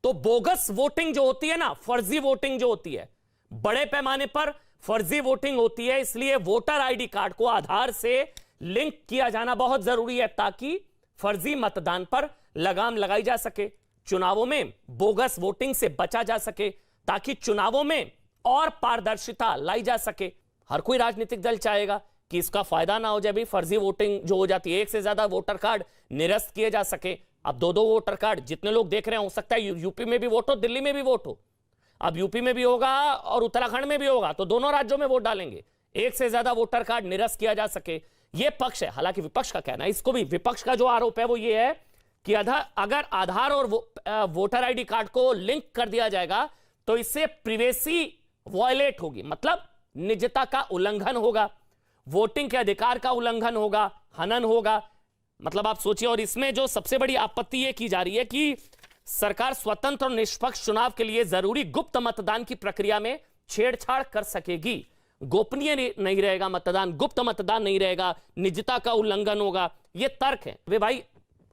तो bogus voting जो होती है ना, फर्जी वोटिंग जो होती है, बड़े पैमाने पर फर्जी वोटिंग होती है। इसलिए वोटर आईडी कार्ड को आधार से लिंक किया जाना बहुत जरूरी है, ताकि फर्जी मतदान पर लगाम लगाई जा सके, चुनावों में बोगस वोटिंग से बचा जा सके, ताकि चुनावों में और पारदर्शिता लाई जा सके। हर कोई राजनीतिक दल चाहेगा कि इसका फायदा ना हो जाए, भी फर्जी वोटिंग जो हो जाती है, एक से ज्यादा वोटर कार्ड निरस्त किए जा सके। अब दो वोटर कार्ड जितने लोग देख रहे हैं, हो सकता है यूपी में भी वोट हो, दिल्ली में भी वोट हो। अब यूपी में भी होगा और उत्तराखंड में भी होगा, तो दोनों राज्यों में वोट डालेंगे, एक से ज्यादा वोटर कार्ड निरस्त किया जा सके। यह पक्ष है। हालांकि विपक्ष का कहना है, इसको भी विपक्ष का जो आरोप है वो ये है कि अगर आधार और वोटर आईडी कार्ड को लिंक कर दिया जाएगा तो इससे प्रिवेसी वॉयलेट होगी, मतलब निजता का उल्लंघन होगा, वोटिंग के अधिकार का उल्लंघन होगा, हनन होगा। मतलब आप सोचिए। और इसमें जो सबसे बड़ी आपत्ति यह की जा रही है कि सरकार स्वतंत्र और निष्पक्ष चुनाव के लिए जरूरी गुप्त मतदान की प्रक्रिया में छेड़छाड़ कर सकेगी। गोपनीय नहीं रहेगा मतदान, गुप्त मतदान नहीं रहेगा, निजता का उल्लंघन होगा। यह तर्क है। वे भाई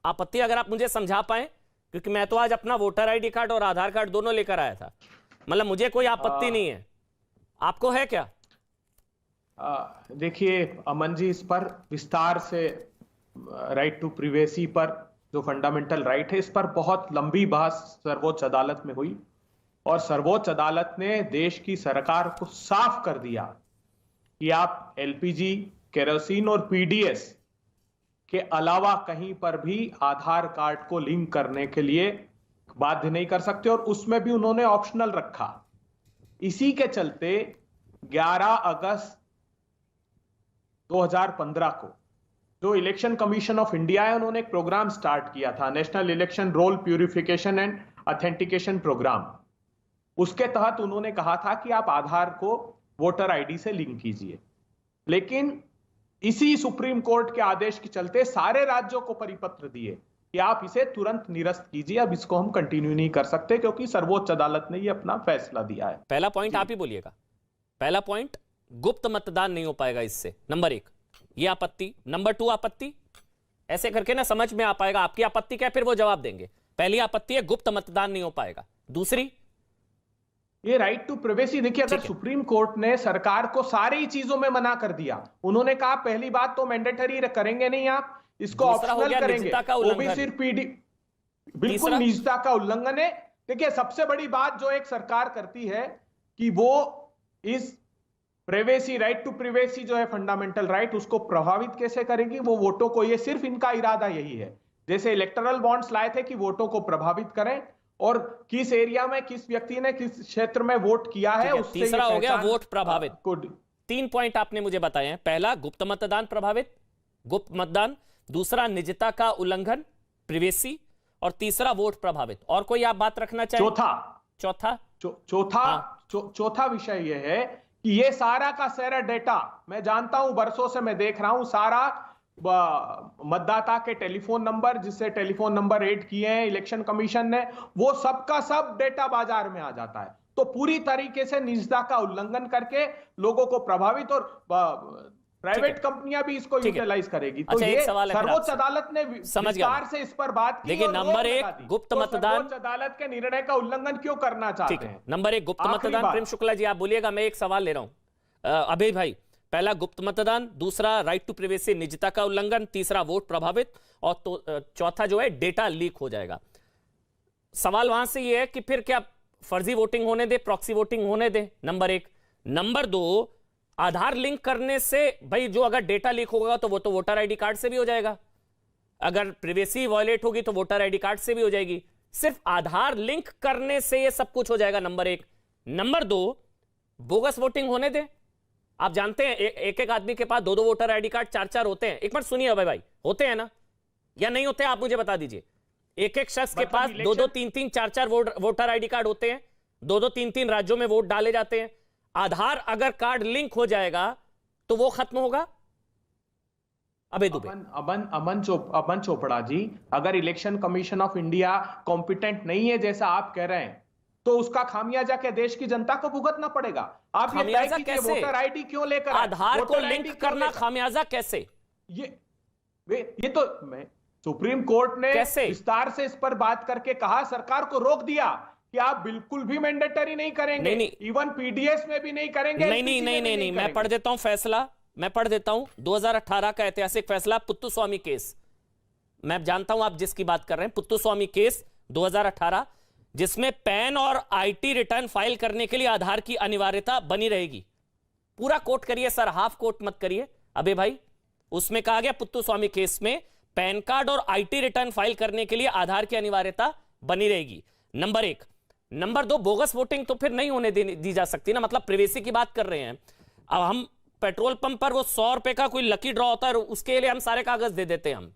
आपत्ति अगर आप मुझे समझा पाए, क्योंकि मैं तो आज अपना वोटर आईडी कार्ड और आधार कार्ड दोनों लेकर आया था, मतलब मुझे कोई आपत्ति नहीं है, आपको है क्या? देखिए अमन जी, इस पर विस्तार से राइट टू प्रिवेसी पर जो फंडामेंटल राइट है, इस पर बहुत लंबी बहस सर्वोच्च अदालत में हुई और सर्वोच्च अदालत ने देश की सरकार को साफ कर दिया कि आप एलपीजी, केरोसिन और पीडीएस के अलावा कहीं पर भी आधार कार्ड को लिंक करने के लिए बाध्य नहीं कर सकते, और उसमें भी उन्होंने ऑप्शनल रखा। इसी के चलते 11 अगस्त 2015 को जो इलेक्शन कमीशन ऑफ इंडिया है, उन्होंने एक प्रोग्राम स्टार्ट किया था, national election roll purification and authentication programme. उसके तहत उन्होंने कहा था कि आप आधार को वोटर आईडी से लिंक कीजिए, लेकिन इसी सुप्रीम कोर्ट के आदेश के चलते सारे राज्यों को परिपत्र दिए कि आप इसे तुरंत निरस्त कीजिए, अब इसको हम कंटिन्यू नहीं कर सकते, क्योंकि सर्वोच्च अदालत ने ये अपना फैसला दिया है। पहला पॉइंट आप ही बोलिएगा। पहला पॉइंट, गुप्त मतदान नहीं हो पाएगा इससे, नंबर 1 ये आपत्ति। नंबर 2 आपत्ति, ऐसे करके ना समझ में आ पाएगा आपकी आपत्ति क्या, फिर वो जवाब देंगे। पहली आपत्ति है गुप्त मतदान नहीं हो पाएगा। दूसरी, ये राइट टू प्राइवेसी। देखिए, अगर सुप्रीम कोर्ट ने सरकार को सारी चीजों में मना कर दिया, उन्होंने कहा पहली बात तो मैंडेटरी करेंगे नहीं, आप इसको ऑप्शनल करेंगे, वो भी सिर्फ पीडी, बिल्कुल निजता का उल्लंघन है। देखिए, सबसे बड़ी बात जो एक सरकार करती है कि वो इस प्राइवेसी, राइट टू प्राइवेसी जो है फंडामेंटल राइट, उसको प्रभावित कैसे करेगी, वो वोटों को, ये सिर्फ इनका इरादा यही है। जैसे इलेक्टोरल बॉन्ड्स लाए थे कि वोटों को प्रभावित करें, और किस एरिया में किस व्यक्ति ने किस क्षेत्र में वोट किया है, उससे तीसरा हो गया वोट प्रभावित। 3 पॉइंट आपने मुझे बताए हैं। पहला गुप्त मतदान प्रभावित, गुप्त मतदान। दूसरा निजता का उल्लंघन, प्रिवेसी। और तीसरा वोट प्रभावित। और कोई आप बात रखना चाहिए? चौथा विषय यह है कि ये सारा का सारा डेटा, मैं जानता हूं, बरसों से मैं देख रहा हूं, सारा मतदाता के टेलीफोन नंबर, जिससे टेलीफोन नंबर ऐड किए हैं इलेक्शन कमीशन ने, वो सबका सब डेटा बाजार में आ जाता है। तो पूरी तरीके से निजता का उल्लंघन करके लोगों को प्रभावित, और प्राइवेट कंपनियां भी इसको यूटिलाइज करेगी। तो ये सर्वोच्च अदालत ने विस्तार से इस पर बात की। देखिए, नंबर 1 गुप्त मतदान, सर्वोच्च अदालत के निर्णय का उल्लंघन क्यों करना चाहते हैं? नंबर 1 गुप्त मतदान। प्रेम शुक्ला जी आप बोलिएगा, मैं एक सवाल ले रहा हूं। अभय भाई, पहला गुप्त मतदान, दूसरा राइट टू प्राइवेसी, निजता का उल्लंघन, तीसरा वोट प्रभावित, और तो चौथा जो है डेटा लीक हो जाएगा। सवाल वहां से ये है कि फिर क्या फर्जी वोटिंग होने दे, प्रॉक्सी वोटिंग होने दे, नंबर 1। नंबर 2, आधार लिंक करने से भाई जो अगर डेटा लीक होगा तो वो तो वोटर आईडी कार्ड से भी हो जाएगा, अगर प्राइवेसी वायलेट होगी तो वोटर आईडी कार्ड से भी हो जाएगी। सिर्फ आधार लिंक करने से ये सब कुछ हो जाएगा, नंबर 1। नंबर 2, बोगस वोटिंग होने दे। आप जानते हैं एक एक आदमी के पास 2-2 वोटर आईडी कार्ड, 4-4 होते हैं। एक बार सुनिए अभय भाई, होते हैं ना या नहीं होते, आप मुझे बता दीजिए। एक एक शख्स के पास 2-2, 3-3, 4-4 वोटर आईडी कार्ड होते हैं, 2-2, 3-3 राज्यों में वोट डाले जाते हैं। आधार अगर कार्ड लिंक हो जाएगा तो वो खत्म होगा। अभय दुबे, अमन चोपड़ा जी, अगर election commission of India competent नहीं है जैसा आप कह रहे हैं, तो उसका खामियाजा क्या देश की जनता को भुगतना पड़ेगा? आप ये तय कीजिए, वोटर आईडी क्यों लेकर आधार को लिंक करना खामियाजा कैसे? ये तो मैं सुप्रीम कोर्ट ने कैसे? विस्तार से इस पर बात करके कहा, सरकार को रोक दिया कि आप बिल्कुल भी मैंडेटरी नहीं करेंगे, इवन पीडीएस में भी नहीं करेंगे। नहीं, मैं पढ़ देता हूं फैसला, मैं पढ़ देता हूं 2018 का ऐतिहासिक फैसला, पुत्तुस्वामी केस। मैं जानता हूं आप जिसकी बात कर रहे हैं, पुत्तुस्वामी केस 2018, जिसमें पैन और आईटी रिटर्न फाइल करने के लिए आधार की अनिवार्यता बनी रहेगी। पूरा कोट करिए सर, हाफ कोट मत करिए अबे भाई। उसमें कहा गया पुत्तुस्वामी केस में पैन कार्ड और आईटी रिटर्न फाइल करने के लिए आधार की अनिवार्यता बनी रहेगी, नंबर 1। नंबर 2, बोगस वोटिंग तो फिर नहीं होने दी जा सकती ना, मतलब प्रिवेसी की बात कर रहे हैं। अब हम पेट्रोल पंप पर वो 100 रुपए का कोई लकी ड्रॉ होता है, उसके लिए हम सारे कागज दे देते हैं।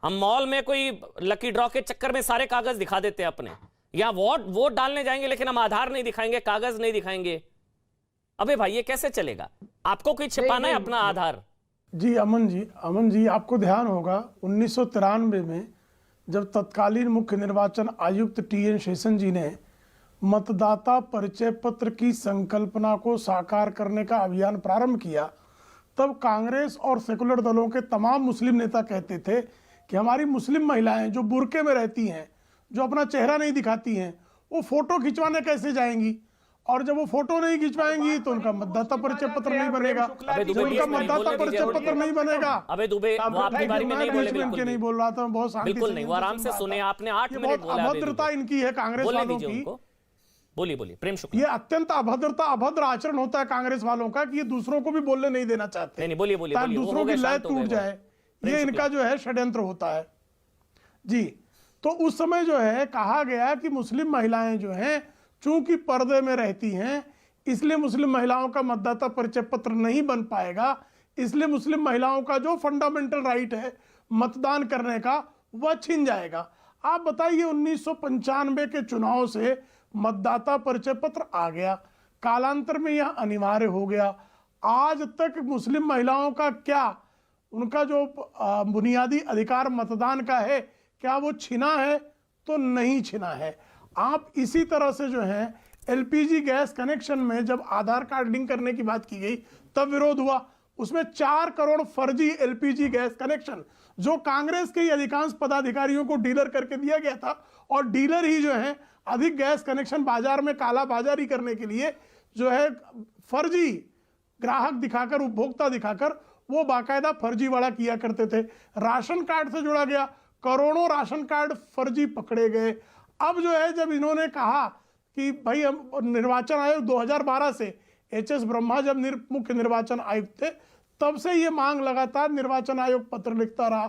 हम मॉल में कोई लकी ड्रॉ के चक्कर में सारे कागज दिखा देते हैं अपने। या वोट डालने जाएंगे लेकिन हम आधार नहीं दिखाएंगे, कागज नहीं दिखाएंगे। अबे भाई ये कैसे चलेगा? आपको कोई छिपाना है अपना आधार? जी अमन जी आपको ध्यान होगा 1993 में जब तत्कालीन मुख्य निर्वाचन आयुक्त टीएन शेषन जी ने मतदाता परिचय पत्र की संकल्पना को साकार करने का अभियान प्रारंभ किया, तब कांग्रेस और सेकुलर दलों के तमाम मुस्लिम नेता कहते थे कि हमारी मुस्लिम महिलाएं जो बुर्के में रहती हैं, जो अपना चेहरा नहीं दिखाती हैं, वो फोटो खिंचवाने कैसे जाएंगी, और जब वो फोटो नहीं खिंचवाएंगी तो उनका मतदाता परिचय पत्र नहीं बनेगा। जब उनका मतदाता परिचय पत्र नहीं बनेगा, अबे दुबे वो आपकी बारी में नहीं बोले, बिल्कुल नहीं बोल रहा था, बहुत शांति बिल्कुल नहीं, वो आराम से सुने आपने, 8 मिनट बोला। अभद्रता इनकी है कांग्रेस वालों की। बोलिए प्रेम शुक्ला। ये अत्यंत अभद्र आचरण होता है कांग्रेस वालों का कि ये दूसरों को भी बोलने नहीं देना चाहते। नहीं बोलिए ताकि दूसरों की लय टूट जाए, ये इनका जो है षड्यंत्र होता है जी। तो उस समय जो है कहा गया कि मुस्लिम महिलाएं जो हैं चूंकि पर्दे में रहती हैं, इसलिए मुस्लिम महिलाओं का मतदाता परिचय पत्र नहीं बन पाएगा, इसलिए मुस्लिम महिलाओं का जो फंडामेंटल राइट है मतदान करने का वह छिन जाएगा। आप बताइए 1995 के चुनाव से मतदाता परिचय पत्र आ गया, कालांतर में यह अनिवार्य हो गया। आज तक मुस्लिम महिलाओं का क्या, उनका जो बुनियादी अधिकार मतदान का है, क्या वो छिना है? तो नहीं छिना है। आप इसी तरह से जो है एलपीजी गैस कनेक्शन में जब आधार कार्ड लिंक करने की बात की गई तब विरोध हुआ। उसमें 4 करोड़ फर्जी एलपीजी गैस कनेक्शन जो कांग्रेस के अधिकांश पदाधिकारियों को डीलर करके दिया गया था, और डीलर ही जो है अधिक गैस कनेक्शन बाजार में काला बाजारी करने के लिए जो है फर्जी ग्राहक दिखाकर, उपभोक्ता दिखाकर वो बाकायदा फर्जीवाड़ा किया करते थे। राशन कार्ड से जुड़ा गया, करोड़ों राशन कार्ड फर्जी पकड़े गए। अब जो है जब इन्होंने कहा कि भाई हम निर्वाचन आयोग 2012 से, एचएस ब्रह्मा जब मुख्य निर्वाचन आयुक्त थे, तब से ये मांग लगातार निर्वाचन आयोग पत्र लिखता रहा,